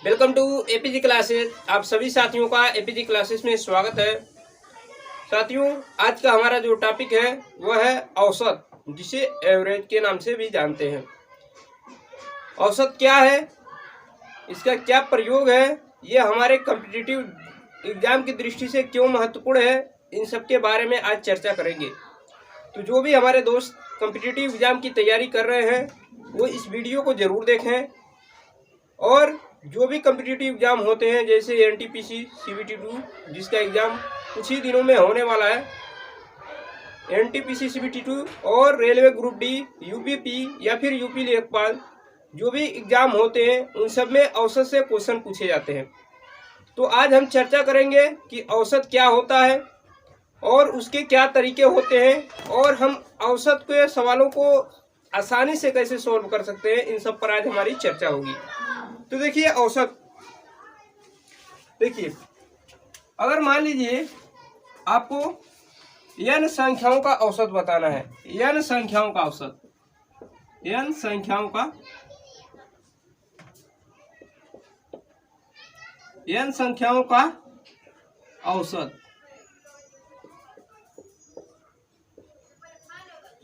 Welcome to APG classes. आप सभी साथियों का एपीजी क्लासेस में स्वागत है। साथियों, आज का हमारा जो टॉपिक है वह है औसत, जिसे एवरेज के नाम से भी जानते हैं। औसत क्या है, इसका क्या प्रयोग है, ये हमारे कॉम्पिटिटिव एग्जाम की दृष्टि से क्यों महत्वपूर्ण है, इन सब के बारे में आज चर्चा करेंगे। तो जो भी हमारे दोस्त कॉम्पिटिटिव एग्जाम की तैयारी कर रहे हैं वो इस वीडियो को ज़रूर देखें। और जो भी कॉम्पिटिटिव एग्जाम होते हैं जैसे एनटीपीसी, CBT2 जिसका एग्ज़ाम कुछ ही दिनों में होने वाला है, एनटीपीसी, CBT2 और रेलवे ग्रुप डी, यूपीपी या फिर यूपी लेखपाल, जो भी एग्ज़ाम होते हैं उन सब में औसत से क्वेश्चन पूछे जाते हैं। तो आज हम चर्चा करेंगे कि औसत क्या होता है और उसके क्या तरीके होते हैं और हम औसत के सवालों को आसानी से कैसे सॉल्व कर सकते हैं, इन सब पर आज हमारी चर्चा होगी। तो देखिए औसत, देखिए अगर मान लीजिए आपको n संख्याओं का औसत बताना है, n संख्याओं का औसत, n संख्याओं का औसत।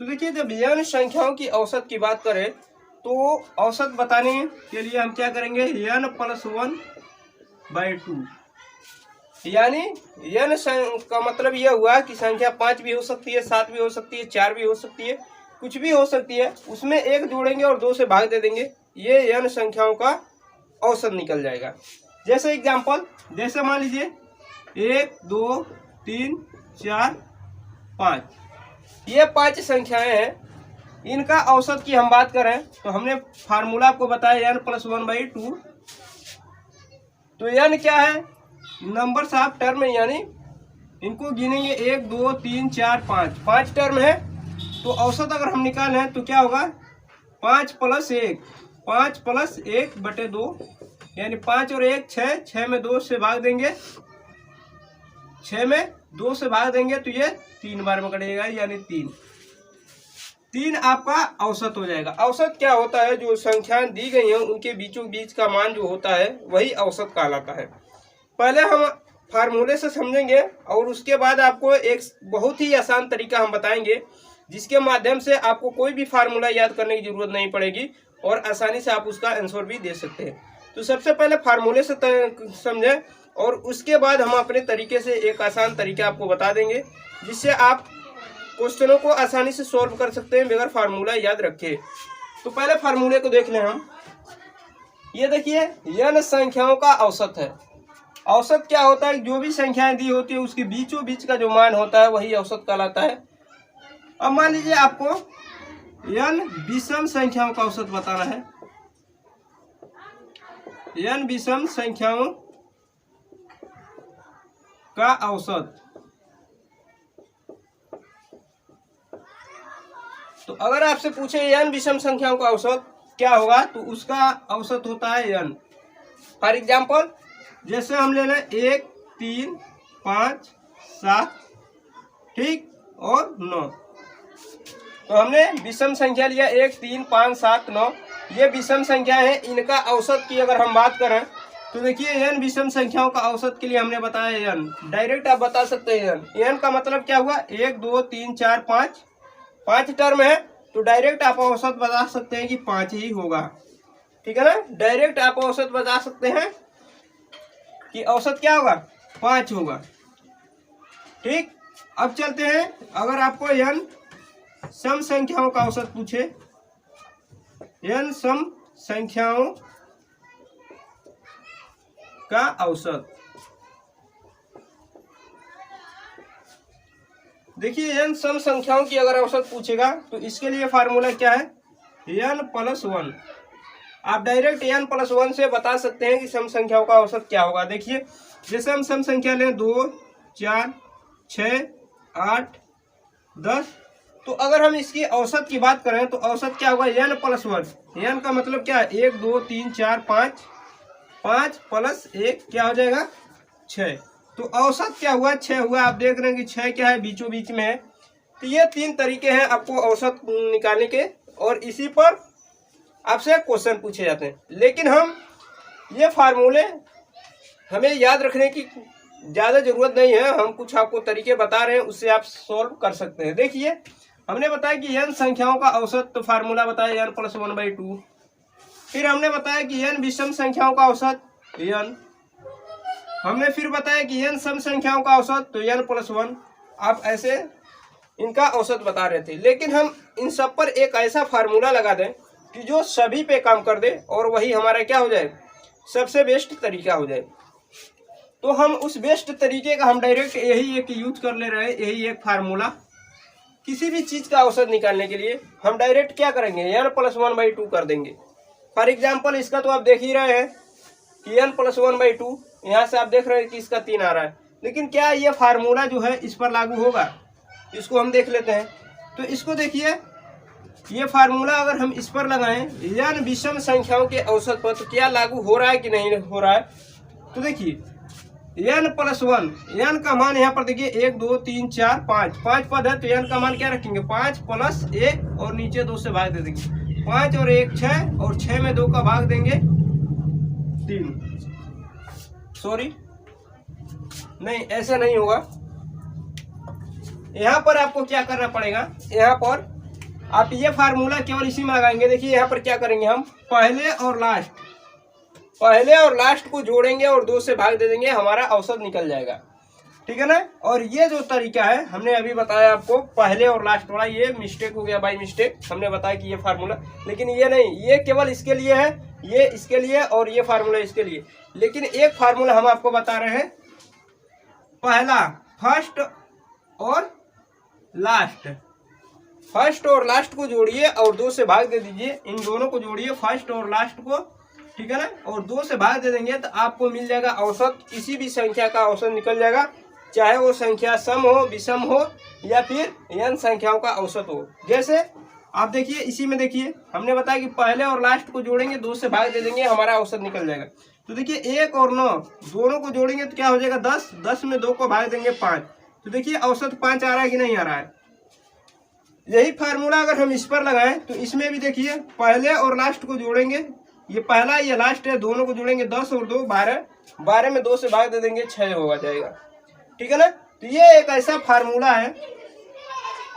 तो देखिए जब n संख्याओं की औसत की बात करें तो औसत बताने के लिए हम क्या करेंगे, n+1/2, यानी n का मतलब यह हुआ कि संख्या 5 भी हो सकती है, 7 भी हो सकती है, 4 भी हो सकती है, कुछ भी हो सकती है, उसमें 1 जोड़ेंगे और 2 से भाग दे देंगे, ये n संख्याओं का औसत निकल जाएगा। जैसे एग्जाम्पल, जैसे मान लीजिए 1, 2, 3, 4, 5, ये 5 संख्याएं हैं। इनका औसत की हम बात करें तो हमने फार्मूला आपको बताया n+1/2। तो n क्या है, नंबर्स ऑफ टर्म, यानी इनको गिनेंगे 1, 2, 3, 4, 5, 5 टर्म है। तो औसत अगर हम निकालें तो क्या होगा, 5 + 1, 5 + 1/2, यानी 5 और 1 6, 6 में 2 से भाग देंगे, 6 में 2 से भाग देंगे तो ये 3 बार में कटेगा, यानी 3 आपका औसत हो जाएगा। औसत क्या होता है, जो संख्याएं दी गई हैं उनके बीचों बीच का मान जो होता है वही औसत कहलाता है। पहले हम फार्मूले से समझेंगे और उसके बाद आपको एक बहुत ही आसान तरीका हम बताएंगे जिसके माध्यम से आपको कोई भी फार्मूला याद करने की जरूरत नहीं पड़ेगी और आसानी से आप उसका आंसर भी दे सकते हैं। तो सबसे पहले फार्मूले से समझें और उसके बाद हम अपने तरीके से एक आसान तरीका आपको बता देंगे जिससे आप क्वेश्चनों को आसानी से सॉल्व कर सकते हैं बगैर फार्मूला याद रखे। तो पहले फार्मूले को देख लें हम। ये देखिए n संख्याओं का औसत है। औसत क्या होता है, जो भी संख्याएं दी होती है उसके बीचों बीच का जो मान होता है वही औसत कहलाता है। अब मान लीजिए आपको n विषम संख्याओं का औसत बताना है, n विषम संख्याओं का औसत। तो अगर आपसे पूछे n विषम संख्याओं का औसत क्या होगा तो उसका औसत होता है n। फॉर एग्जाम्पल जैसे हम ले लें 1, 3, 5, 7, ठीक, और 9। तो हमने विषम संख्या लिया 1, 3, 5, 7, 9, ये विषम संख्या है। इनका औसत की अगर हम बात करें तो देखिए n विषम संख्याओं का औसत के लिए हमने बताया n, डायरेक्ट आप बता सकते हैं n का मतलब क्या हुआ, 1, 2, 3, 4, 5, 5 टर्म है तो डायरेक्ट आप औसत बता सकते हैं कि 5 ही होगा, ठीक है ना। डायरेक्ट आप औसत बता सकते हैं कि औसत क्या होगा, 5 होगा, ठीक। अब चलते हैं, अगर आपको n सम संख्याओं का औसत पूछे, n सम संख्याओं का औसत, देखिए n सम संख्याओं की अगर औसत पूछेगा तो इसके लिए फार्मूला क्या है, n+1। आप डायरेक्ट n+1 से बता सकते हैं कि सम संख्याओं का औसत क्या होगा। देखिए जैसे हम सम संख्या लें 2, 4, 6, 8, 10, तो अगर हम इसकी औसत की बात करें तो औसत क्या होगा, n+1। n का मतलब क्या है, 1, 2, 3, 4, 5, 5 + 1 क्या हो जाएगा, 6। तो औसत क्या हुआ, 6 हुआ। आप देख रहे हैं कि 6 क्या है, बीचों बीच में है। तो ये 3 तरीके हैं आपको औसत निकालने के और इसी पर आपसे क्वेश्चन पूछे जाते हैं। लेकिन हम ये फार्मूले हमें याद रखने की ज़्यादा ज़रूरत नहीं है, हम कुछ आपको तरीके बता रहे हैं, उससे आप सॉल्व कर सकते हैं। देखिए हमने बताया कि n संख्याओं का औसत, तो फार्मूला बताया n + 1/2। फिर हमने बताया कि n विषम संख्याओं का औसत n, हमने फिर बताया कि n सम संख्याओं का औसत, तो n + 1। आप ऐसे इनका औसत बता रहे थे, लेकिन हम इन सब पर एक ऐसा फार्मूला लगा दें कि जो सभी पे काम कर दे और वही हमारा क्या हो जाए, सबसे बेस्ट तरीका हो जाए। तो हम उस बेस्ट तरीके का हम डायरेक्ट यही एक यूज कर ले रहे हैं, यही एक फार्मूला। किसी भी चीज़ का औसत निकालने के लिए हम डायरेक्ट क्या करेंगे, n + 1/2 कर देंगे। फॉर एग्जाम्पल इसका तो आप देख ही रहे हैं कि n + 1/2, यहाँ से आप देख रहे हैं कि इसका 3 आ रहा है, लेकिन क्या ये फार्मूला जो है इस पर लागू होगा, इसको हम देख लेते हैं। तो इसको देखिए, ये फार्मूला अगर हम इस पर लगाएं n विषम संख्याओं के औसत पर, तो क्या लागू हो रहा है कि नहीं हो रहा है। तो देखिए n + 1, n का मान यहाँ पर देखिए 1 2 3 4 5 पद है, तो n का मान क्या रखेंगे, 5 + 1 और नीचे 2 से भाग दे देंगे। 5 और 1 6, और 6 में 2 का भाग देंगे 3। सॉरी नहीं, ऐसा नहीं होगा। यहाँ पर आपको क्या करना पड़ेगा, यहाँ पर आप ये फार्मूला केवल इसी में लगाएंगे। देखिए यहाँ पर क्या करेंगे, हम पहले और लास्ट को जोड़ेंगे और 2 से भाग दे देंगे, हमारा औसत निकल जाएगा। ठीक है ना। और ये जो तरीका है हमने अभी बताया आपको, पहले और लास्ट वाला, ये मिस्टेक हो गया, बाई मिस्टेक हमने बताया कि ये फार्मूला, लेकिन ये नहीं, ये केवल इसके लिए है, ये इसके लिए और ये फार्मूला इसके लिए। लेकिन एक फार्मूला हम आपको बता रहे हैं, पहला फर्स्ट और लास्ट को जोड़िए और 2 से भाग दे दीजिए। इन दोनों को जोड़िए, फर्स्ट और लास्ट को, ठीक है ना, और 2 से भाग दे देंगे तो आपको मिल जाएगा औसत। किसी भी संख्या का औसत निकल जाएगा, चाहे वो संख्या सम हो, विषम हो, या फिर n संख्याओं का औसत हो। जैसे आप देखिए, इसी में देखिए हमने बताया कि पहले और लास्ट को जोड़ेंगे, 2 से भाग दे देंगे, हमारा औसत निकल जाएगा। तो देखिए 1 और 9 दोनों को जोड़ेंगे तो क्या हो जाएगा, 10, 10 में 2 को भाग देंगे 5। तो देखिए औसत 5 आ रहा है कि नहीं आ रहा है। यही फार्मूला अगर हम इस पर लगाएं तो इसमें भी देखिए, पहले और लास्ट को जोड़ेंगे, ये पहला ये लास्ट है, दोनों को जोड़ेंगे 10 और 2 12, 12 में 2 से भाग दे देंगे 6 होगा जाएगा। ठीक है ना। तो ये एक ऐसा फार्मूला है,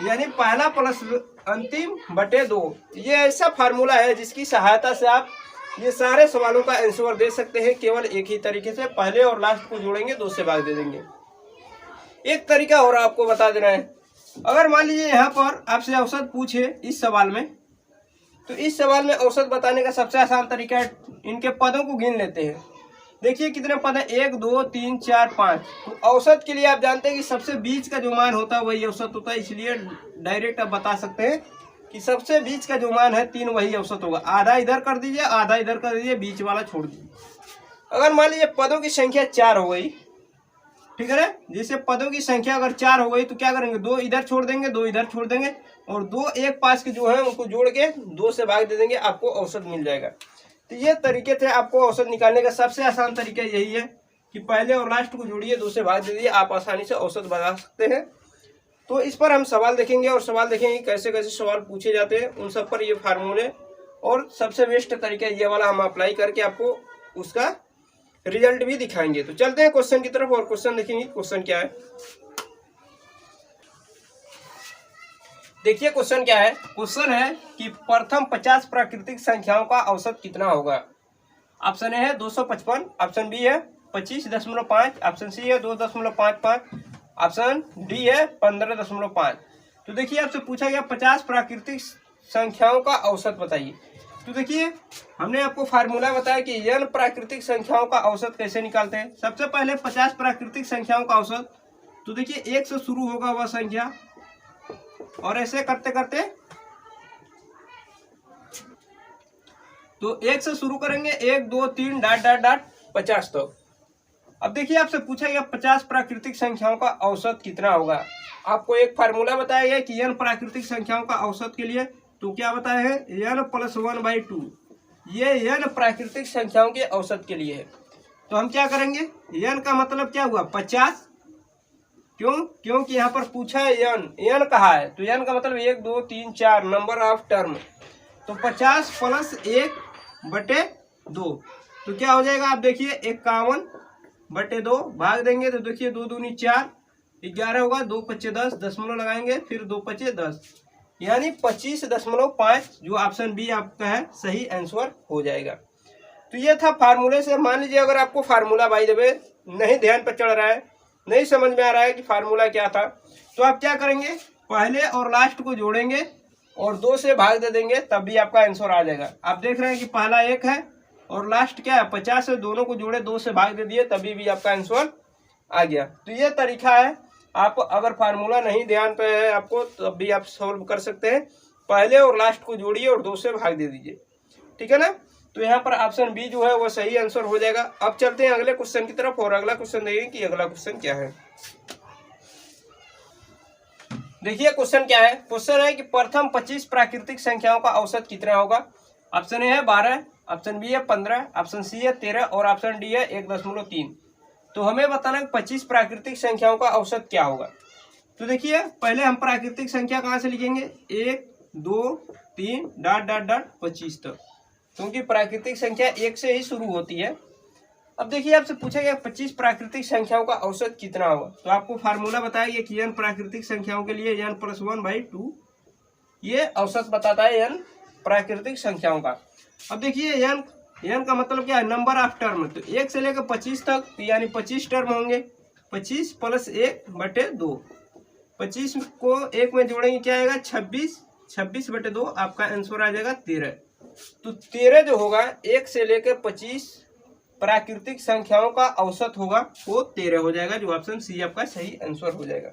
यानी पहला प्लस अंतिम बटे 2, ये ऐसा फार्मूला है जिसकी सहायता से आप ये सारे सवालों का आंसर दे सकते हैं, केवल एक ही तरीके से, पहले और लास्ट को जोड़ेंगे, 2 से भाग दे देंगे। एक तरीका और आपको बता देना है, अगर मान लीजिए यहाँ पर आपसे औसत पूछे इस सवाल में, तो इस सवाल में औसत बताने का सबसे आसान तरीका है, इनके पदों को गिन लेते हैं। देखिए कितने पद है, 1 2 3 4 5। तो औसत के लिए आप जानते हैं कि सबसे बीच का जो मान होता है वही औसत होता है, इसलिए डायरेक्ट आप बता सकते हैं कि सबसे बीच का जो मान है 3 वही औसत होगा। आधा इधर कर दीजिए, आधा इधर कर दीजिए, बीच वाला छोड़ दीजिए। अगर मान लीजिए पदों की संख्या 4 हो गई, ठीक है ना, जैसे पदों की संख्या अगर 4 हो गई तो क्या करेंगे, 2 इधर छोड़ देंगे, 2 इधर छोड़ देंगे, और 2 1 5 के जो है उनको जोड़ के 2 से भाग दे देंगे, आपको औसत मिल जाएगा। तो ये तरीके थे आपको औसत निकालने का। सबसे आसान तरीका यही है कि पहले और लास्ट को जोड़िए, 2 से भाग दे दीजिए, आप आसानी से औसत बता सकते हैं। तो इस पर हम सवाल देखेंगे और सवाल देखेंगे कैसे कैसे सवाल पूछे जाते हैं, उन सब पर ये फार्मूले और सबसे बेस्ट तरीका ये वाला हम अप्लाई करके आपको उसका रिजल्ट भी दिखाएंगे। तो चलते हैं क्वेश्चन की तरफ और क्वेश्चन देखेंगे। क्वेश्चन क्या है, देखिए क्वेश्चन क्या है। क्वेश्चन है कि प्रथम 50 प्राकृतिक संख्याओं का औसत कितना होगा। ऑप्शन ए है 255, ऑप्शन बी है 25.5, ऑप्शन सी है 2.55, ऑप्शन डी है 15.5। तो देखिए आपसे पूछा गया 50 प्राकृतिक संख्याओं का औसत बताइए। तो देखिए हमने आपको फार्मूला बताया कि n प्राकृतिक संख्याओं का औसत कैसे निकालते हैं। सबसे पहले 50 प्राकृतिक संख्याओं का औसत, तो देखिए 1 से शुरू होगा वह संख्या, और ऐसे करते करते तो 1 से शुरू करेंगे, 1 2 3 डॉट डॉट डॉट 50 तक। अब देखिए आपसे पूछा गया 50 प्राकृतिक संख्याओं का औसत कितना होगा। आपको एक फार्मूला बताया गया कि n प्राकृतिक संख्याओं का औसत के लिए, तो क्या बताया है, n + 1/2, ये n प्राकृतिक संख्याओं के औसत के लिए है। तो हम क्या करेंगे, n का मतलब क्या हुआ 50, क्योंकि यहाँ पर पूछा है n कहा है, तो n का मतलब 1 2 3 4 नंबर ऑफ टर्म, तो 50 + 1/2, तो क्या हो जाएगा, आप देखिए 51/2 भाग देंगे तो देखिए 2 दूनी 4, 11 होगा, 2 पच्चे 10, दशमलव लगाएंगे, फिर 2 पच्चे 10, यानी 25.5 जो ऑप्शन बी आपका है सही आंसर हो जाएगा। तो ये था फार्मूले से। मान लीजिए अगर आपको फार्मूला बाय द वे नहीं ध्यान पर चढ़ रहा है, नहीं समझ में आ रहा है कि फार्मूला क्या था, तो आप क्या करेंगे, पहले और लास्ट को जोड़ेंगे और 2 से भाग दे देंगे, तब भी आपका आंसर आ जाएगा। आप देख रहे हैं कि पहला 1 है और लास्ट क्या है 50 है, दोनों को जोड़े 2 से भाग दे दिए, तभी भी आपका आंसर आ गया। तो ये तरीका है, आप अगर फार्मूला नहीं ध्यान पे है आपको, तब भी आप सॉल्व कर सकते हैं। पहले और लास्ट को जोड़िए और 2 से भाग दे दीजिए, ठीक है ना। तो यहाँ पर ऑप्शन बी जो है वो सही आंसर हो जाएगा। अब चलते हैं अगले क्वेश्चन की तरफ और अगला क्वेश्चन देखिए कि अगला क्वेश्चन क्या है। देखिए क्वेश्चन क्या है, क्वेश्चन है कि प्रथम 25 प्राकृतिक संख्याओं का औसत कितना होगा। ऑप्शन ए है 12, ऑप्शन बी है 15, ऑप्शन सी है 13 और ऑप्शन डी है 1.3। तो हमें बताना है 25 प्राकृतिक संख्याओं का औसत क्या होगा। तो देखिए पहले हम प्राकृतिक संख्या कहाँ से लिखेंगे, 1 2 3 ... 25 तक, क्योंकि प्राकृतिक संख्या 1 से ही शुरू होती है। अब देखिए आपसे पूछा गया 25 प्राकृतिक संख्याओं का औसत कितना होगा, तो आपको फार्मूला बताया कि n प्राकृतिक संख्याओं के लिए n+1/2 ये औसत बताता है n प्राकृतिक संख्याओं का। अब देखिए n का मतलब क्या है, नंबर ऑफ टर्म। तो 1 से लेकर 25 तक, तो यानी 25 टर्म होंगे, 25 + 1/2, 25 को 1 में जोड़ेंगे क्या आएगा 26, 26/2 आपका आंसर आ जाएगा 13। तो 13 जो होगा 1 से लेकर 25 प्राकृतिक संख्याओं का औसत होगा वो 13 हो जाएगा, जो ऑप्शन सी आपका सही आंसर हो जाएगा।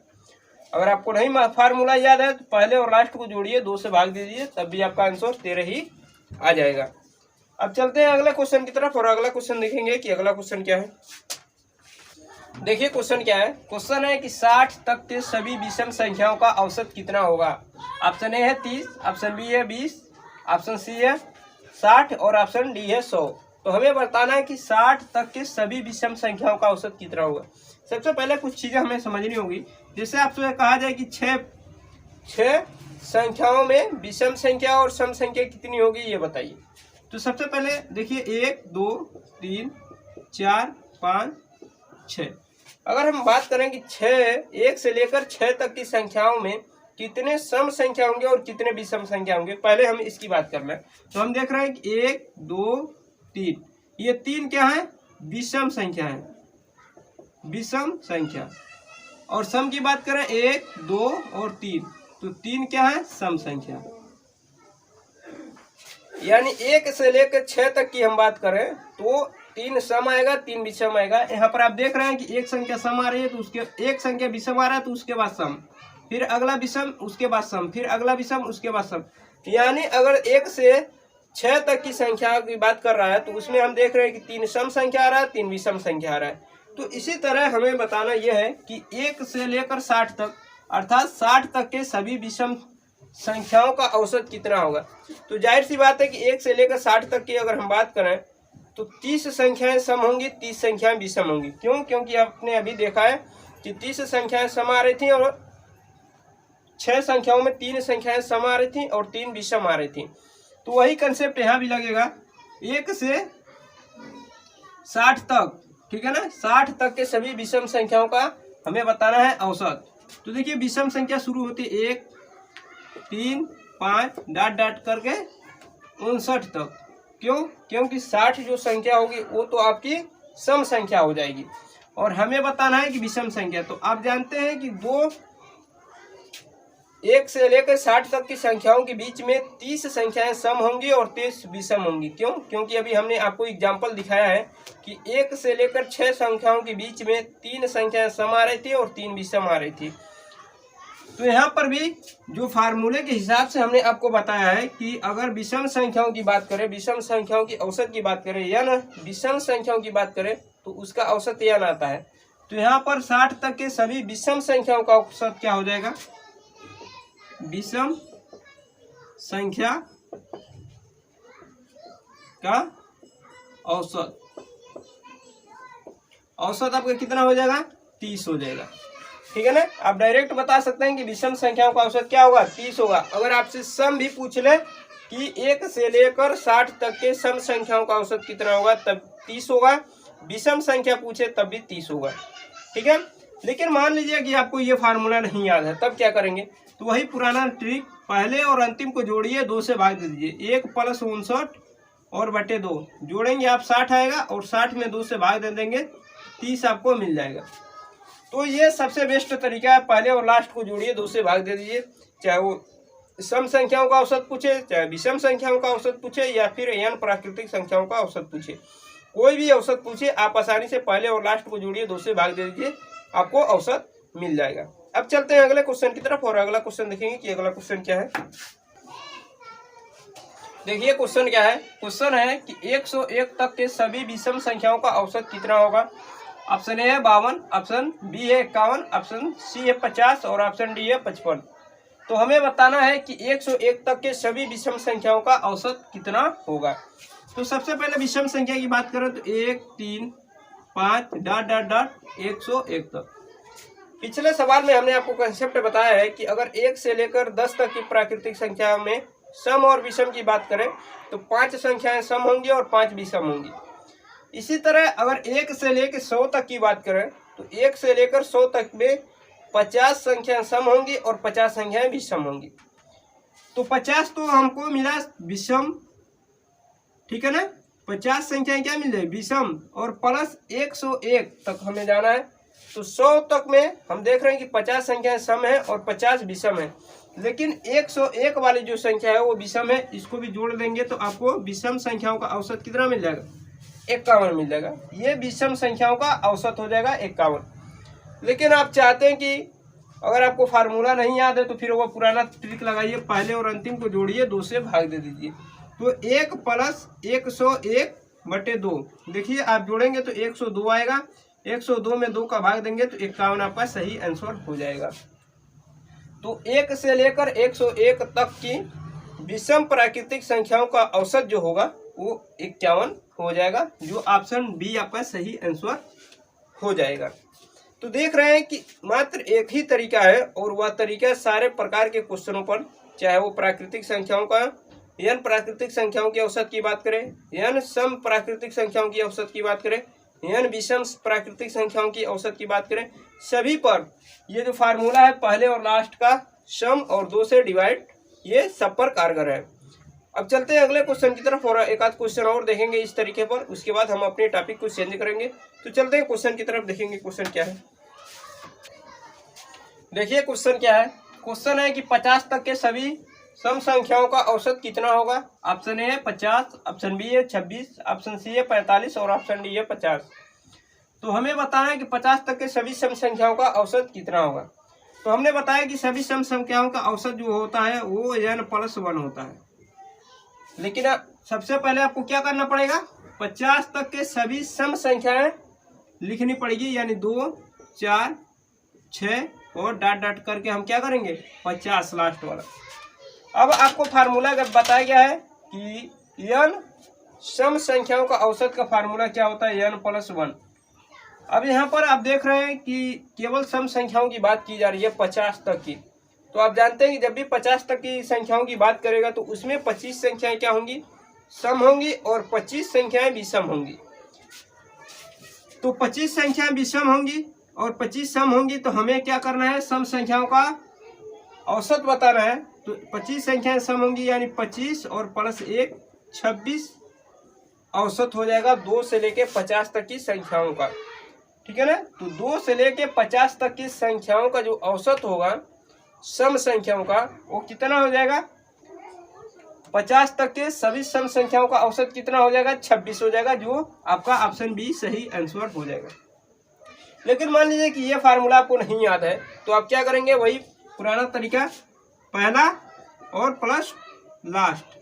अगर आपको नहीं फार्मूला याद है तो पहले और लास्ट को जोड़िए, 2 से भाग दीजिए, तब भी आपका आंसर 13 ही आ जाएगा। अब चलते हैं अगले क्वेश्चन की तरफ और अगला क्वेश्चन देखेंगे कि अगला क्वेश्चन क्या है। देखिए क्वेश्चन क्या है, क्वेश्चन है कि 60 तक के सभी विषम संख्याओं का औसत कितना होगा। ऑप्शन ए है 30, ऑप्शन बी है 20, ऑप्शन सी है 60 और ऑप्शन डी है 100। तो हमें बताना है कि 60 तक के सभी विषम संख्याओं का औसत कितना होगा। सबसे पहले कुछ चीजें हमें समझनी होगी। जैसे आपसे कहा जाए कि छह संख्याओं में विषम संख्या और सम संख्या कितनी होगी, ये बताइए। तो सबसे पहले देखिए 1 2 3 4 5 6। अगर हम बात करें कि 1 से लेकर 6 तक की संख्याओं में कितने सम संख्या होंगे और कितने विषम संख्या होंगे, पहले हम इसकी बात कर लें। तो हम देख रहे हैं कि 1 2 3, ये 3 क्या है, विषम संख्या है, विषम संख्या। और सम की बात करें 1 2 और 3, तो 3 क्या है, सम संख्या। यानी 1 से लेकर 6 तक की हम बात करें तो 3 सम आएगा, 3 विषम आएगा। यहाँ पर आप देख रहे हैं कि एक संख्या सम आ रही है तो उसके एक संख्या विषम आ रहा है तो उसके बाद सम, फिर अगला विषम, उसके बाद सम, फिर अगला विषम, उसके बाद सम। यानी अगर 1 से 6 तक की संख्या की बात कर रहा है तो उसमें हम देख रहे हैं कि 3 सम संख्या आ रहा है, 3 विषम संख्या आ रहा है। तो इसी तरह हमें बताना यह है कि 1 से लेकर 60 तक, अर्थात 60 तक के सभी विषम संख्याओं का औसत कितना होगा। तो जाहिर सी बात है कि 1 से लेकर 60 तक की अगर हम बात करें तो 30 संख्याएं सम होंगी, 30 संख्याएं विषम होंगी। क्यों? क्योंकि आपने अभी देखा है कि 30 संख्याएं सम आ रही थी और 6 संख्याओं में 3 संख्याएं सम आ रही थी और 3 विषम आ रही थी। तो वही कंसेप्ट यहाँ भी लगेगा। 1 से 60 तक, ठीक है ना, 60 तक के सभी विषम संख्याओं का हमें बताना है औसत। तो देखिए विषम संख्या शुरू होती है 1 3 5 ... करके 59 तक। क्यों? क्योंकि 60 जो संख्या होगी वो तो आपकी सम संख्या हो जाएगी और हमें बताना है कि विषम संख्या। तो आप जानते हैं कि 1 से लेकर 60 तक की संख्याओं के बीच में 30 संख्याएं सम होंगी और 30 विषम होंगी। क्यों? क्योंकि अभी हमने आपको एग्जाम्पल दिखाया है कि 1 से लेकर 6 संख्याओं के बीच में 3 संख्याएं सम आ रही थी और 3 विषम आ रही थी। तो यहाँ पर भी जो फार्मूले के हिसाब से हमने आपको बताया है कि अगर विषम संख्याओं की बात करें, विषम संख्याओं की औसत की बात करें या ना विषम संख्याओं की बात करें तो उसका औसत यह आता है। तो यहाँ पर 60 तक के सभी विषम संख्याओं का औसत क्या हो जाएगा, विषम संख्या का औसत। औसत आपका कितना हो जाएगा, 30 हो जाएगा, ठीक है ना। आप डायरेक्ट बता सकते हैं कि विषम संख्याओं का औसत क्या होगा, 30 होगा। अगर आपसे सम भी पूछ ले कि 1 से लेकर 60 तक के सम संख्याओं का औसत कितना होगा, तब 30 होगा, विषम संख्या पूछे तब भी 30 होगा। ठीक है, लेकिन मान लीजिए कि आपको ये फार्मूला नहीं याद है, तब क्या करेंगे, तो वही पुराना ट्रिक, पहले और अंतिम को जोड़िए, 2 से भाग दे दीजिए, 1 + 59 और बटे 2 जोड़ेंगे आप 60 आएगा, और 60 में 2 से भाग दे देंगे, 30 आपको मिल जाएगा। तो ये सबसे बेस्ट तरीका है, पहले और लास्ट को जोड़िए, 2 से भाग दे दीजिए, चाहे वो सम संख्याओं का औसत पूछे, चाहे विषम संख्याओं का औसत पूछे, या फिर n प्राकृतिक संख्याओं का औसत पूछे, कोई भी औसत पूछे, आप आसानी से पहले और लास्ट को जोड़िए, 2 से भाग दे दीजिए, आपको औसत मिल जाएगा। अब चलते हैं अगले क्वेश्चन की तरफ, और अगला क्वेश्चन देखेंगे कि अगला क्वेश्चन क्या है। देखिए क्वेश्चन क्या है, क्वेश्चन है कि 101 तक के सभी विषम संख्याओं का औसत कितना होगा। ऑप्शन ए है 52, ऑप्शन बी है 51, ऑप्शन सी है 50 और ऑप्शन डी है 55। तो हमें बताना है कि 101 तक के सभी विषम संख्याओं का औसत कितना होगा। तो सबसे पहले विषम संख्या की बात करें तो 1, 3, 5 ... 101 तक। पिछले सवाल में हमने आपको कंसेप्ट बताया है कि अगर 1 से लेकर 10 तक की प्राकृतिक संख्या में सम और विषम की बात करें तो 5 संख्याएं सम होंगी और 5 विषम होंगी। इसी तरह अगर 1 से लेकर 100 तक की बात करें तो 1 से लेकर 100 तक में 50 संख्याएं सम होंगी और 50 संख्याएं विषम होंगी। तो 50 तो हमको मिला विषम, ठीक है ना, 50 संख्याएं क्या मिल जाए विषम, और प्लस 101 तक हमें जाना है। तो 100 तक में हम देख रहे हैं कि 50 संख्याएं सम है और 50 विषम है, लेकिन 101 वाली जो संख्या है वो विषम है, इसको भी जोड़ देंगे तो आपको विषम संख्याओं का औसत कितना मिल जाएगा, 51 मिल जाएगा। ये विषम संख्याओं का औसत हो जाएगा 51। लेकिन आप चाहते हैं कि अगर आपको फार्मूला नहीं याद है तो फिर वो पुराना ट्रिक लगाइए, पहले और अंतिम को जोड़िए, 2 से भाग दे दीजिए। तो 1 + 101 बटे 2, देखिए आप जोड़ेंगे तो 102 आएगा, 102 में 2 का भाग देंगे तो 51 आपका सही आंसर हो जाएगा। तो 1 से लेकर 101 तक की विषम प्राकृतिक संख्याओं का औसत जो होगा वो 51 हो जाएगा, जो ऑप्शन बी आपका सही आंसर हो जाएगा। तो देख रहे हैं कि मात्र एक ही तरीका है, और वह तरीका सारे प्रकार के क्वेश्चनों पर, चाहे वो प्राकृतिक संख्याओं का n प्राकृतिक संख्याओं की औसत की बात करें, n सम प्राकृतिक संख्याओं की औसत की बात करें, n विषम प्राकृतिक संख्याओं की औसत की बात करें, सभी पर ये जो फार्मूला है पहले और लास्ट का सम और 2 से डिवाइड, ये सब पर कारगर है। अब चलते हैं अगले क्वेश्चन की तरफ, और एक आध क्वेश्चन और देखेंगे इस तरीके पर, उसके बाद हम अपने टॉपिक को चेंज करेंगे। तो चलते हैं क्वेश्चन की तरफ, देखेंगे क्वेश्चन क्या है। देखिए क्वेश्चन क्या है, क्वेश्चन है कि 50 तक के सभी सम संख्याओं का औसत कितना होगा। ऑप्शन ए है 50, ऑप्शन बी है 26, ऑप्शन सी है 45 और ऑप्शन डी है 50। तो हमें बताना है कि 50 तक के सभी सम संख्याओं का औसत कितना होगा। तो हमने बताया कि सभी सम संख्याओं का औसत जो होता है वो n + 1 होता है। लेकिन सबसे पहले आपको क्या करना पड़ेगा, 50 तक के सभी सम संख्याएं लिखनी पड़ेगी, यानी 2, 4, 6 और ... करके हम क्या करेंगे 50 लास्ट वाला। अब आपको फार्मूला बताया गया है कि n सम संख्याओं का औसत का फार्मूला क्या होता है, n + 1। अब यहाँ पर आप देख रहे हैं कि केवल सम संख्याओं की बात की जा रही है 50 तक की। तो आप जानते हैं कि जब भी 50 तक की संख्याओं की बात करेगा तो उसमें 25 संख्याएं क्या होंगी, सम होंगी, और 25 संख्याएं विषम होंगी। तो 25 संख्याएं विषम होंगी और 25 सम होंगी, तो हमें क्या करना है, सम संख्याओं का औसत बताना है। तो 25 संख्याएं सम होंगी, यानी 25 और +1 26 औसत हो जाएगा 2 से लेके 50 तक की संख्याओं का, ठीक है ना। तो 2 से लेके 50 तक की संख्याओं का जो औसत होगा सम संख्याओं का, वो कितना हो जाएगा, 50 तक के सभी सम संख्याओं का औसत कितना हो जाएगा, 26 हो जाएगा, जो आपका ऑप्शन बी सही आंसर हो जाएगा। लेकिन मान लीजिए कि ये फार्मूला आपको नहीं याद है, तो आप क्या करेंगे, वही पुराना तरीका, पहला और प्लस लास्ट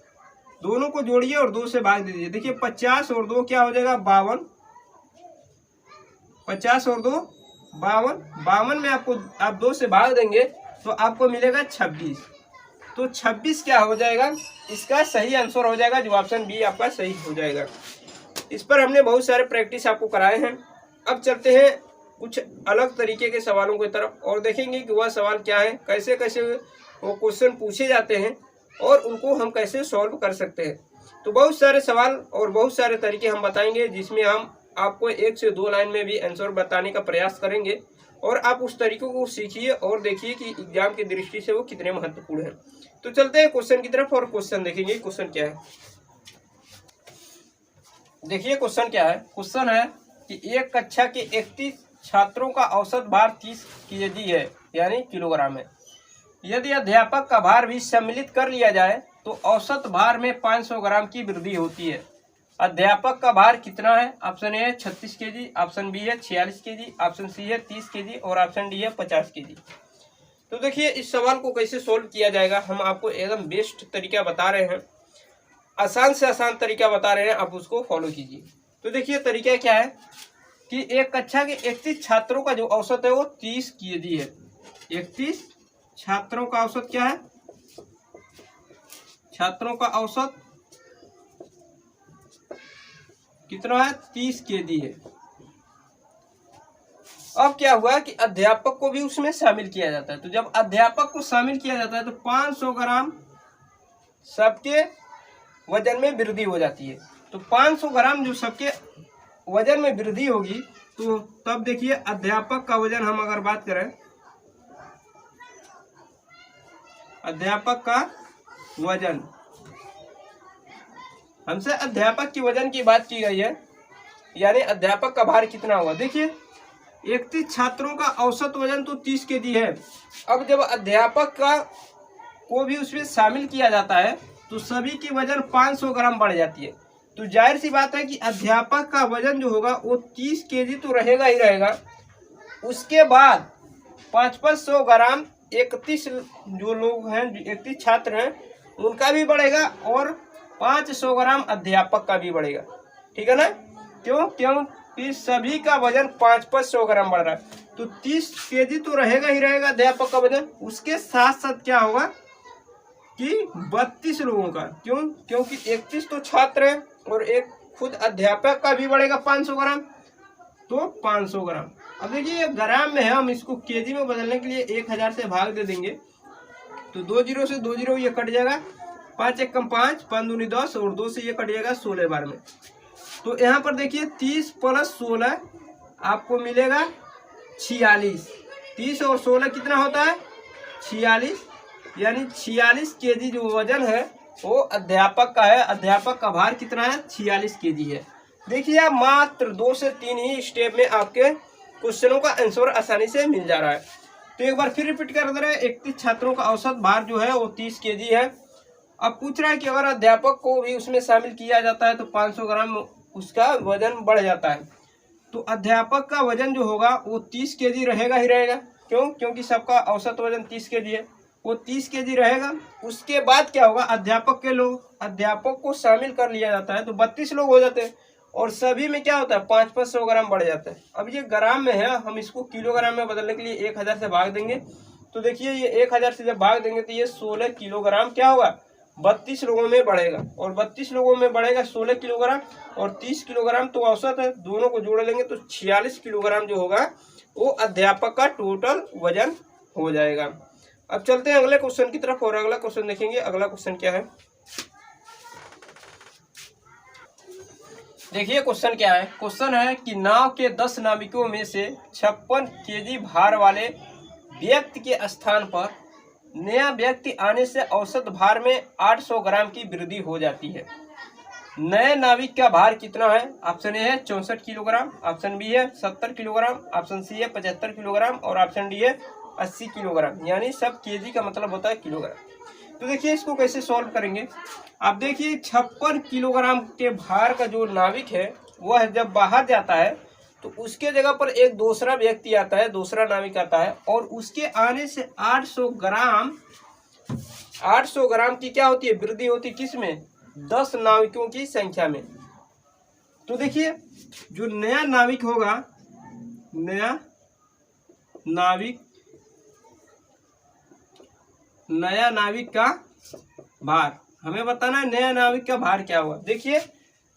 दोनों को जोड़िए और 2 से भाग दीजिए। देखिए 50 और 2 क्या हो जाएगा, 52, 50 और 2 52, 52 में आपको आप 2 से भाग देंगे तो आपको मिलेगा 26। तो 26 क्या हो जाएगा, इसका सही आंसर हो जाएगा, जो ऑप्शन बी आपका सही हो जाएगा। इस पर हमने बहुत सारे प्रैक्टिस आपको कराए हैं। अब चलते हैं कुछ अलग तरीके के सवालों की तरफ और देखेंगे कि वह सवाल क्या है, कैसे कैसे वो क्वेश्चन पूछे जाते हैं और उनको हम कैसे सॉल्व कर सकते हैं। तो बहुत सारे सवाल और बहुत सारे तरीके हम बताएंगे, जिसमें हम आपको 1 से 2 लाइन में भी आंसर बताने का प्रयास करेंगे, और आप उस तरीकों को सीखिए और देखिए कि एग्जाम की दृष्टि से वो कितने महत्वपूर्ण है। तो चलते हैं क्वेश्चन की तरफ और क्वेश्चन देखेंगे। क्वेश्चन क्या है, देखिए क्वेश्चन क्या है। क्वेश्चन है कि एक कक्षा के 31 छात्रों का औसत भार 30 kg है, यानी किलोग्राम है। यदि अध्यापक का भार भी सम्मिलित कर लिया जाए तो औसत भार में 500 ग्राम की वृद्धि होती है। अध्यापक का भार कितना है? ऑप्शन ए है 36 kg, ऑप्शन बी है 46 kg, ऑप्शन सी है 30 kg और ऑप्शन डी है 50 kg। तो देखिए इस सवाल को कैसे सोल्व किया जाएगा, हम आपको एकदम बेस्ट तरीका बता रहे हैं, आसान से आसान तरीका बता रहे हैं, आप उसको फॉलो कीजिए। तो देखिए तरीका क्या है कि एक कक्षा के 31 छात्रों का जो औसत है वो 30 kg है। 31 छात्रों का औसत क्या है? छात्रों का औसत कितना है? 30 kg है। अब क्या हुआ कि अध्यापक को भी उसमें शामिल किया जाता है। तो जब अध्यापक को शामिल किया जाता है तो 500 ग्राम सबके वजन में वृद्धि हो जाती है। तो 500 ग्राम जो सबके वजन में वृद्धि होगी, तो तब देखिए अध्यापक का वजन हम अगर बात करें, अध्यापक का वजन, हमसे अध्यापक की वजन की बात की गई है, यानी अध्यापक का भार कितना हुआ। देखिए 31 छात्रों का औसत वजन तो 30 kg है। अब जब अध्यापक का को भी उसमें शामिल किया जाता है तो सभी की वजन 500 ग्राम बढ़ जाती है। तो जाहिर सी बात है कि अध्यापक का वजन जो होगा वो 30 kg तो रहेगा ही रहेगा। उसके बाद 500 ग्राम 31 जो लोग हैं, 31 छात्र हैं, उनका भी बढ़ेगा और 500 ग्राम अध्यापक का भी बढ़ेगा। ठीक है ना? क्योंकि सभी का वजन 500 ग्राम बढ़ रहा है। तो 30 kg तो रहेगा ही रहेगा अध्यापक का वजन। उसके साथ साथ क्या होगा कि 32 लोगों का, क्योंकि 31 तो छात्र है और एक खुद अध्यापक का भी बढ़ेगा 500 ग्राम, तो 500 ग्राम। अब देखिए ये ग्राम में है, हम इसको केजी में बदलने के लिए 1000 से भाग दे देंगे, तो 2 0 से 2 0 ये कट जाएगा, 5 1 कम 5, 5 दूनी 10 और 2 से ये कट जाएगा 16 बार में। तो यहाँ पर देखिए 30 + 16 आपको मिलेगा 46। 30 और 16 कितना होता है? 46, यानी 46 kg जो वजन है वो अध्यापक का है। अध्यापक का भार कितना है? 46 kg है। देखिए आप मात्र 2 से 3 ही स्टेप में आपके क्वेश्चनों का आंसर आसानी से मिल जा रहा है। तो एक बार फिर रिपीट कर दे रहे हैं, 31 छात्रों का औसत भार जो है वो 30 kg है। अब पूछ रहा है कि अगर अध्यापक को भी उसमें शामिल किया जाता है तो 500 ग्राम उसका वजन बढ़ जाता है। तो अध्यापक का वजन जो होगा वो 30 kg रहेगा ही रहेगा। क्योंकि सबका औसत वजन 30 kg है, वो 30 kg रहेगा। उसके बाद क्या होगा, अध्यापक को शामिल कर लिया जाता है तो 32 लोग हो जाते हैं और सभी में क्या होता है 500 ग्राम बढ़ जाता है। अब ये ग्राम में है, हम इसको किलोग्राम में बदलने के लिए 1000 से भाग देंगे। तो देखिए ये 1000 से जब भाग देंगे तो ये 16 किलोग्राम क्या होगा, 32 लोगों में बढ़ेगा, और 32 लोगों में बढ़ेगा 16 किलोग्राम और 30 किलोग्राम तो औसत है, दोनों को जोड़ लेंगे तो 46 किलोग्राम जो होगा वो अध्यापक का टोटल वजन हो जाएगा। अब चलते हैं अगले क्वेश्चन की तरफ और अगला क्वेश्चन देखेंगे। अगला क्वेश्चन क्या है, देखिए क्वेश्चन क्या है। क्वेश्चन है कि नाव के 10 नाविकों में से 56 kg भार वाले व्यक्ति के स्थान पर नया व्यक्ति आने से औसत भार में 800 ग्राम की वृद्धि हो जाती है। नए नाविक का भार कितना है? ऑप्शन ए है 64 किलोग्राम, ऑप्शन बी है 70 किलोग्राम, ऑप्शन सी है 75 किलोग्राम और ऑप्शन डी है 80 किलोग्राम। यानी सब केजी का मतलब होता है किलोग्राम। तो देखिए इसको कैसे सॉल्व करेंगे। आप देखिए 56 किलोग्राम के भार का जो नाविक है वह जब बाहर जाता है तो उसके जगह पर एक दूसरा व्यक्ति आता है, दूसरा नाविक आता है, और उसके आने से 800 ग्राम की क्या होती है, वृद्धि होती है। किस में? 10 नाविकों की संख्या में। तो देखिए जो नया नाविक होगा, नया नाविक का भार हमें बताना है। नया नाविक का भार क्या हुआ। देखिए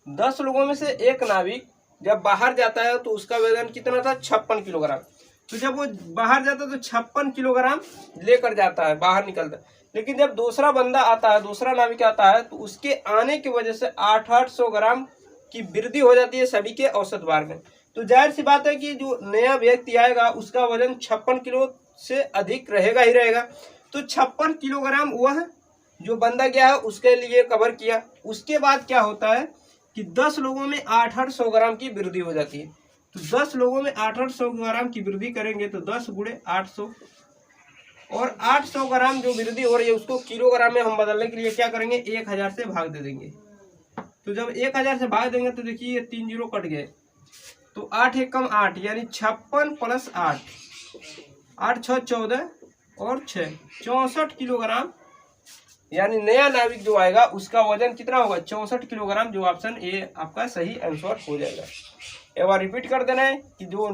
10 लोगों में से एक नाविक जब बाहर जाता है तो उसका वजन कितना था, 56 किलोग्राम। तो जब वो बाहर जाता है तो 56 किलोग्राम लेकर जाता है, बाहर निकलता है। लेकिन जब दूसरा बंदा आता है, दूसरा नाविक आता है, तो उसके आने की वजह से 800 ग्राम की वृद्धि हो जाती है सभी के औसत भार में। तो जाहिर सी बात है कि जो नया व्यक्ति आएगा उसका वजन 56 किलो से अधिक रहेगा ही रहेगा। तो 56 किलोग्राम वह जो बंदा गया है उसके लिए कवर किया। उसके बाद क्या होता है कि 10 लोगों में 800 ग्राम की वृद्धि हो जाती है। तो 10 लोगों में 800 ग्राम की वृद्धि करेंगे तो 10 गुणे 800, और 800 ग्राम जो वृद्धि हो रही है उसको किलोग्राम में हम बदलने के लिए क्या करेंगे, 1000 से भाग दे देंगे। तो जब 1000 से भाग देंगे तो देखिए ये 3 जीरो कट गए, तो 8 एक कम 8, यानी 56 प्लस 8, 8 6 14 और 6 64 किलोग्राम, यानी नया नाविक जो आएगा उसका वजन कितना होगा, 64 किलोग्राम, जो ऑप्शन ए आपका सही आंसर हो जाएगा। एक बार रिपीट कर देना है कि जो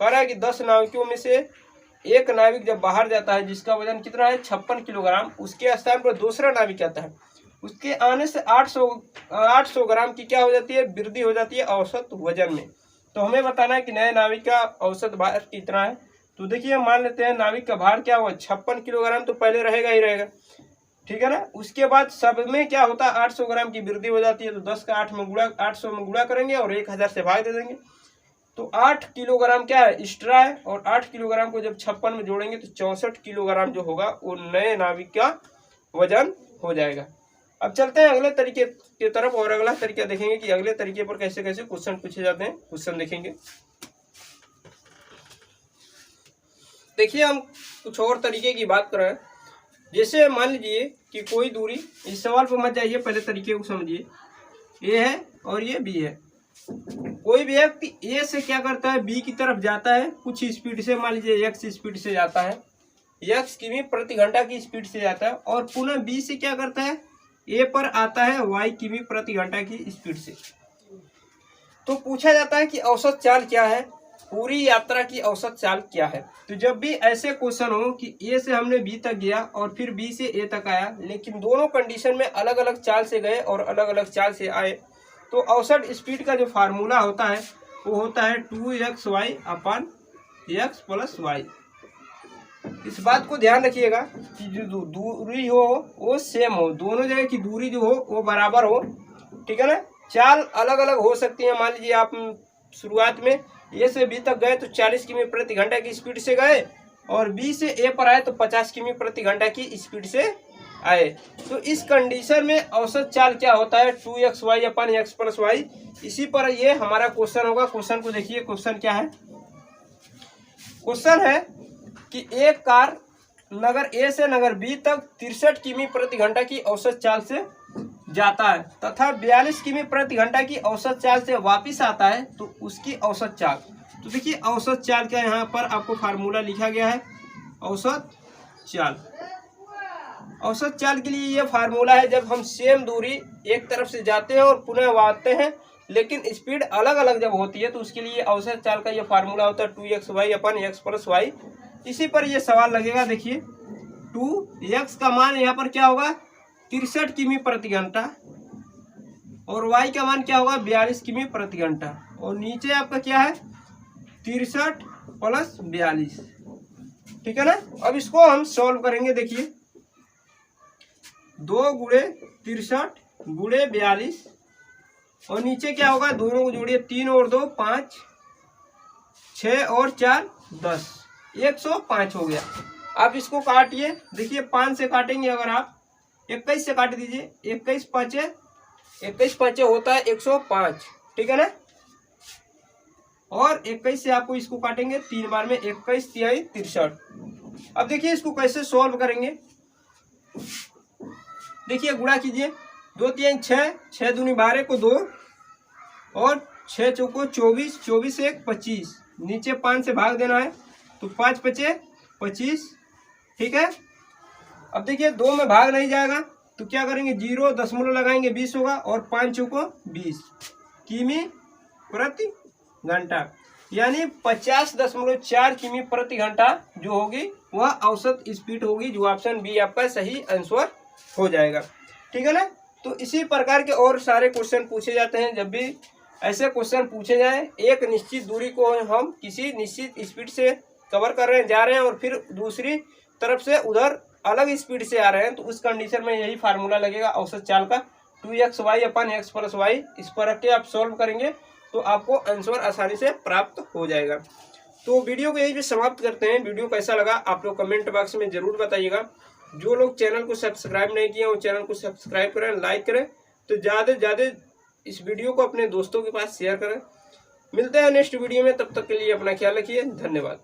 कह रहा है कि 10 नाविकों में से एक नाविक जब बाहर जाता है जिसका वजन कितना है 56 किलोग्राम, उसके स्थान पर दूसरा नाविक आता है, उसके आने से 800 ग्राम की क्या हो जाती है, वृद्धि हो जाती है औसत वजन में। तो हमें बताना है कि नए नाविक का औसत भार कितना है। तो देखिए मान लेते हैं नाविक का भार क्या हुआ, 56 किलोग्राम तो पहले रहेगा ही रहेगा, ठीक है ना। उसके बाद सब में क्या होता है 800 ग्राम की वृद्धि हो जाती है, तो 10 का 800 में गुणा करेंगे और 1000 से भाग दे देंगे। तो 8 किलोग्राम क्या है, एक्स्ट्रा है, और 8 किलोग्राम को जब 56 में जोड़ेंगे तो 64 किलोग्राम जो होगा वो नए नाविक का वजन हो जाएगा। अब चलते हैं अगले तरीके की तरफ, और अगला तरीका देखेंगे कि अगले तरीके पर कैसे कैसे क्वेश्चन पूछे जाते हैं। क्वेश्चन देखेंगे, देखिए हम कुछ और तरीके की बात कर रहे हैं। जैसे मान लीजिए कि कोई दूरी, इस सवाल पर मत जाइए, पहले तरीके को समझिए। ए है और ये बी है। कोई व्यक्ति ए से क्या करता है, बी की तरफ जाता है कुछ स्पीड से, मान लीजिए एक्स स्पीड से जाता है, एक्स किमी प्रति घंटा की स्पीड से जाता है, और पुनः बी से क्या करता है, ए पर आता है वाई किमी प्रति घंटा की स्पीड से। तो पूछा जाता है कि औसत चाल क्या है, पूरी यात्रा की औसत चाल क्या है। तो जब भी ऐसे क्वेश्चन हो कि ए से हमने बी तक गया और फिर बी से ए तक आया, लेकिन दोनों कंडीशन में अलग अलग चाल से गए और अलग अलग चाल से आए, तो औसत स्पीड का जो फार्मूला होता है वो होता है 2xy अपान x प्लस वाई। इस बात को ध्यान रखिएगा कि जो दूरी हो वो सेम हो, दोनों जगह की दूरी जो हो वो बराबर हो, ठीक है ना। चाल अलग अलग हो सकती है, मान लीजिए आप शुरुआत में ए से बी तक गए तो 40 किमी प्रति घंटा की स्पीड से गए, और बी से ए पर आए तो 50 किमी प्रति घंटा की स्पीड से आए। तो इस कंडीशन में औसत चाल क्या होता है, 2xy अपान x प्लस वाई। इसी पर ये हमारा क्वेश्चन होगा। क्वेश्चन को देखिए, क्वेश्चन क्या है, क्वेश्चन है कि एक कार नगर ए से नगर बी तक 63 किमी प्रति घंटा की औसत चाल से जाता है तथा 42 किमी प्रति घंटा की औसत चाल से वापस आता है, तो उसकी औसत चाल। तो देखिए औसत चाल का यहाँ पर आपको फार्मूला लिखा गया है, औसत चाल। औसत चाल के लिए ये फार्मूला है, जब हम सेम दूरी एक तरफ से जाते हैं और पुनः आते हैं, लेकिन स्पीड अलग अलग जब होती है, तो उसके लिए औसत चाल का ये फार्मूला होता है 2xy अपान x प्लस वाई। इसी पर ये सवाल लगेगा। देखिए 2x का मान यहाँ पर क्या होगा, 63 किमी प्रति घंटा, और y का मान क्या होगा, 42 किमी प्रति घंटा, और नीचे आपका क्या है 63 प्लस 42, ठीक है ना। अब इसको हम सॉल्व करेंगे। देखिए 2 गुणे 63 गुणे 42, और नीचे क्या होगा, दोनों को जोड़िए, 3 और 2 5, 6 और 4 10, 105 हो गया। आप इसको काटिए, देखिए 5 से काटेंगे अगर आप, 21 से काट दीजिए, 21 पाँचे होता है 105, ठीक है ना। और 21 से आपको इसको काटेंगे 3 बार में, 21 तिहाई 63। अब देखिए इसको कैसे सॉल्व करेंगे। देखिए गुणा कीजिए, 2 3 6, 6 दूनी 12 को 2, और 6 चौको 24, 24 एक 25, नीचे 5 से भाग देना है, तो 5 पचे 25, ठीक है। अब देखिए 2 में भाग नहीं जाएगा, तो क्या करेंगे, 0 दशमलव लगाएंगे, 20 होगा, और 5 चौको 20 किमी प्रति घंटा, यानी 50.4 किमी प्रति घंटा जो होगी वह औसत स्पीड होगी, जो ऑप्शन बी आपका सही आंसर हो जाएगा, ठीक है ना। तो इसी प्रकार के और सारे क्वेश्चन पूछे जाते हैं। जब भी ऐसे क्वेश्चन पूछे जाएं, एक निश्चित दूरी को हम किसी निश्चित स्पीड से कवर कर रहे हैं, जा रहे हैं, और फिर दूसरी तरफ से उधर अलग स्पीड से आ रहे हैं तो उस कंडीशन में यही फार्मूला लगेगा औसत चाल का 2xy अपन x प्लस वाई। इस पर रख के आप सॉल्व करेंगे तो आपको आंसर आसानी से प्राप्त हो जाएगा। तो वीडियो को यही पे समाप्त करते हैं। वीडियो कैसा लगा आप लोग कमेंट बॉक्स में जरूर बताइएगा। जो लोग चैनल को सब्सक्राइब नहीं किए वो चैनल को सब्सक्राइब करें, लाइक करें, तो ज़्यादा से ज़्यादा इस वीडियो को अपने दोस्तों के पास शेयर करें। मिलते हैं नेक्स्ट वीडियो में, तब तक के लिए अपना ख्याल रखिए। धन्यवाद।